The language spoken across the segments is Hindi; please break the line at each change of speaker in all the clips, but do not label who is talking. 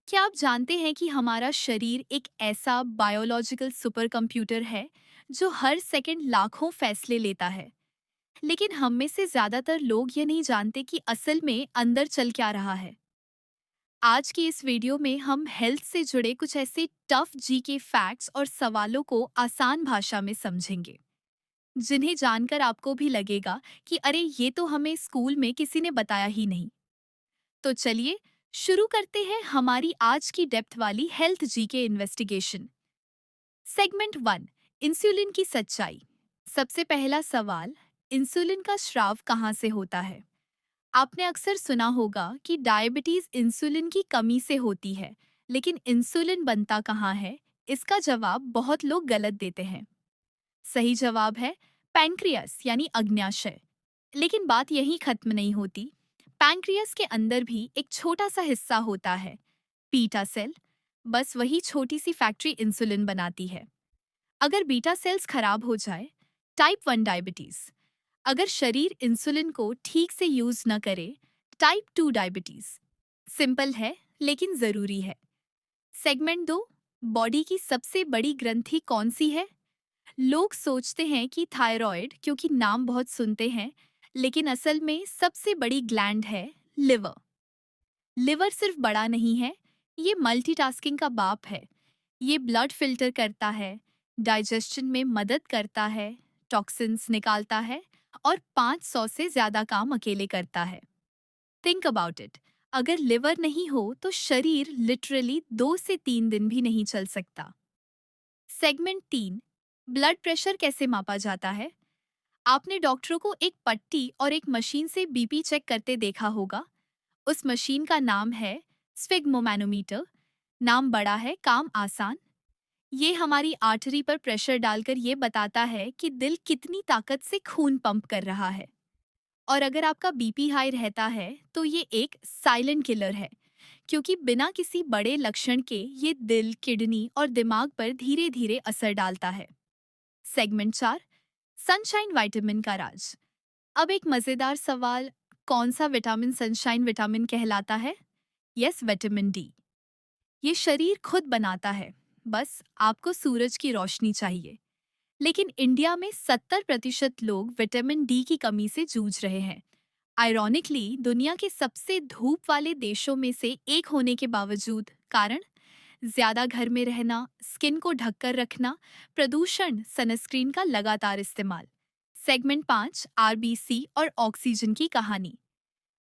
क्या आप जानते हैं कि हमारा शरीर एक ऐसा बायोलॉजिकल सुपर कंप्यूटर है जो हर सेकंड लाखों फैसले लेता है। लेकिन हम में से ज्यादातर लोग ये नहीं जानते कि असल में अंदर चल क्या रहा है। आज की इस वीडियो में हम हेल्थ से जुड़े कुछ ऐसे टफ जी के फैक्ट्स और सवालों को आसान भाषा में समझेंगे, जिन्हें जानकर आपको भी लगेगा कि अरे ये तो हमें स्कूल में किसी ने बताया ही नहीं। तो चलिए शुरू करते हैं हमारी आज की डेप्थ वाली health GK investigation. Segment one, insulin की सच्चाई। सबसे पहला सवाल, इंसुलिन का स्राव कहाँ से होता है? आपने अक्सर सुना होगा कि डायबिटीज इंसुलिन की कमी से होती है, लेकिन इंसुलिन बनता कहाँ है? इसका जवाब बहुत लोग गलत देते हैं। सही जवाब है पैंक्रियास यानी अग्न्याशय। लेकिन बात यहीं खत्म नहीं होती। पैंक्रियास के अंदर भी एक छोटा सा हिस्सा होता है, बीटा सेल। बस वही छोटी सी फैक्ट्री इंसुलिन बनाती है। अगर बीटा सेल्स खराब हो जाए, टाइप 1 डायबिटीज। अगर शरीर इंसुलिन को ठीक से यूज न करे, टाइप 2 डायबिटीज। सिंपल है लेकिन जरूरी है। सेगमेंट दो, बॉडी की सबसे बड़ी ग्रंथि कौन सी है? लोग सोचते हैं कि थायराइड, क्योंकि नाम बहुत सुनते हैं, लेकिन असल में सबसे बड़ी ग्लैंड है लिवर। लिवर सिर्फ बड़ा नहीं है, ये मल्टीटास्किंग का बाप है। ये ब्लड फिल्टर करता है, डाइजेशन में मदद करता है, टॉक्सिन्स निकालता है और 500 से ज्यादा काम अकेले करता है। थिंक अबाउट इट, अगर लिवर नहीं हो तो शरीर लिटरली 2 से 3 दिन भी नहीं चल सकता। सेगमेंट तीन, ब्लड प्रेशर कैसे मापा जाता है? आपने डॉक्टरों को एक पट्टी और एक मशीन से बीपी चेक करते देखा होगा। उस मशीन का नाम है स्फिग्मोमैनोमीटर। नाम बड़ा है, काम आसान। ये हमारी आर्टरी पर प्रेशर डालकर ये बताता है कि दिल कितनी ताकत से खून पंप कर रहा है। और अगर आपका बीपी हाई रहता है तो ये एक साइलेंट किलर है, क्योंकि बिना किसी बड़े लक्षण के ये दिल, किडनी और दिमाग पर धीरे धीरे असर डालता है। सेगमेंट चार, सनशाइन विटामिन का राज। अब एक मजेदार सवाल, कौन सा विटामिन सनशाइन विटामिन कहलाता है? Yes, vitamin D. ये शरीर खुद बनाता है, बस आपको सूरज की रोशनी चाहिए। लेकिन इंडिया में 70% लोग विटामिन डी की कमी से जूझ रहे हैं। आयरॉनिकली, दुनिया के सबसे धूप वाले देशों में से एक होने के बावजूद। कारण, ज्यादा घर में रहना, स्किन को ढककर रखना, प्रदूषण, सनस्क्रीन का लगातार इस्तेमाल। सेगमेंट पाँच, आरबीसी और ऑक्सीजन की कहानी।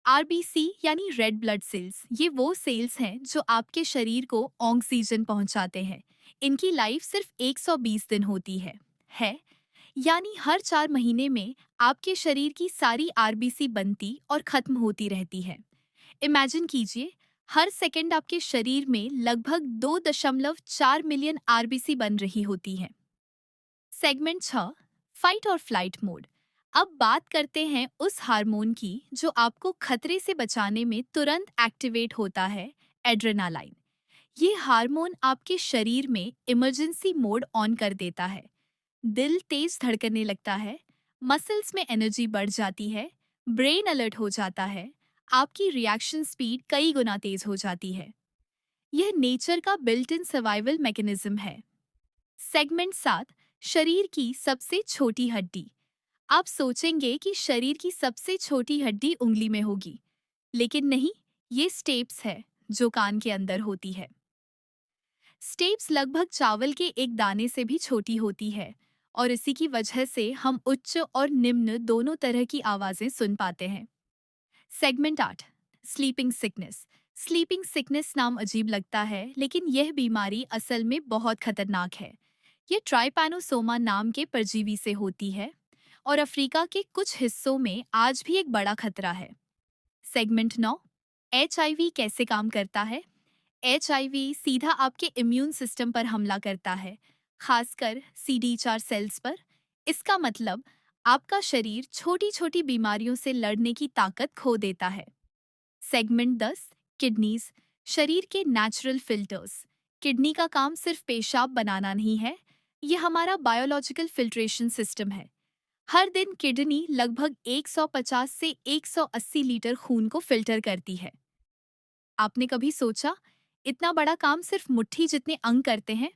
आरबीसी यानी रेड ब्लड सेल्स, ये वो सेल्स हैं जो आपके शरीर को ऑक्सीजन पहुंचाते हैं। इनकी लाइफ सिर्फ 120 दिन होती है यानी हर 4 महीने में आपके शरीर की सारी आरबीसी बनती और खत्म होती रहती है। इमेजिन कीजिए, हर सेकंड आपके शरीर में लगभग 2.4 मिलियन आरबीसी बन रही होती है। सेगमेंट 6, फाइट और फ्लाइट मोड। अब बात करते हैं उस हार्मोन की जो आपको खतरे से बचाने में तुरंत एक्टिवेट होता है, एड्रेनालाइन। ये हार्मोन आपके शरीर में इमरजेंसी मोड ऑन कर देता है। दिल तेज धड़कने लगता है, मसल्स में एनर्जी बढ़ जाती है, ब्रेन अलर्ट हो जाता है, आपकी रिएक्शन स्पीड कई गुना तेज हो जाती है। यह नेचर का बिल्ट इन सर्वाइवल मैकेनिज्म है। सेगमेंट 7, शरीर की सबसे छोटी हड्डी। आप सोचेंगे कि शरीर की सबसे छोटी हड्डी उंगली में होगी, लेकिन नहीं, ये स्टेप्स है जो कान के अंदर होती है। स्टेप्स लगभग चावल के एक दाने से भी छोटी होती है और इसी की वजह से हम उच्च और निम्न दोनों तरह की आवाजें सुन पाते हैं। Segment 8, sleeping sickness. Sleeping sickness नाम अजीब लगता है, लेकिन यह बीमारी असल में बहुत खतरनाक है। ये ट्राइपैनोसोमा नाम के परजीवी से होती है और अफ्रीका के कुछ हिस्सों में आज भी एक बड़ा खतरा है। सेगमेंट 9, एचआईवी कैसे काम करता है? एचआईवी सीधा आपके इम्यून सिस्टम पर हमला करता है, खासकर CD4 सेल्स पर। इसका मतलब आपका शरीर छोटी छोटी बीमारियों से लड़ने की ताकत खो देता है। सेगमेंट 10, किडनीज, शरीर के नेचुरल फिल्टर्स। किडनी का काम सिर्फ पेशाब बनाना नहीं है, यह हमारा बायोलॉजिकल फिल्ट्रेशन सिस्टम है। हर दिन किडनी लगभग 150 से 180 लीटर खून को फिल्टर करती है। आपने कभी सोचा इतना बड़ा काम सिर्फ मुट्ठी जितने अंग करते हैं।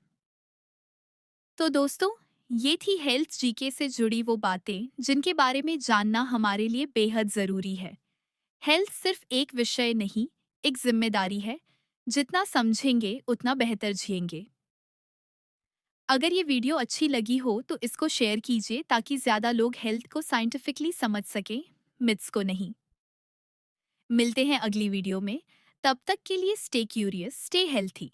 तो दोस्तों, ये थी हेल्थ जीके से जुड़ी वो बातें जिनके बारे में जानना हमारे लिए बेहद जरूरी है। हेल्थ सिर्फ एक विषय नहीं, एक जिम्मेदारी है। जितना समझेंगे उतना बेहतर जिएंगे। अगर ये वीडियो अच्छी लगी हो तो इसको शेयर कीजिए ताकि ज्यादा लोग हेल्थ को साइंटिफिकली समझ सकें, मिथ्स को नहीं। मिलते हैं अगली वीडियो में। तब तक के लिए स्टे क्यूरियस, स्टे हेल्थी।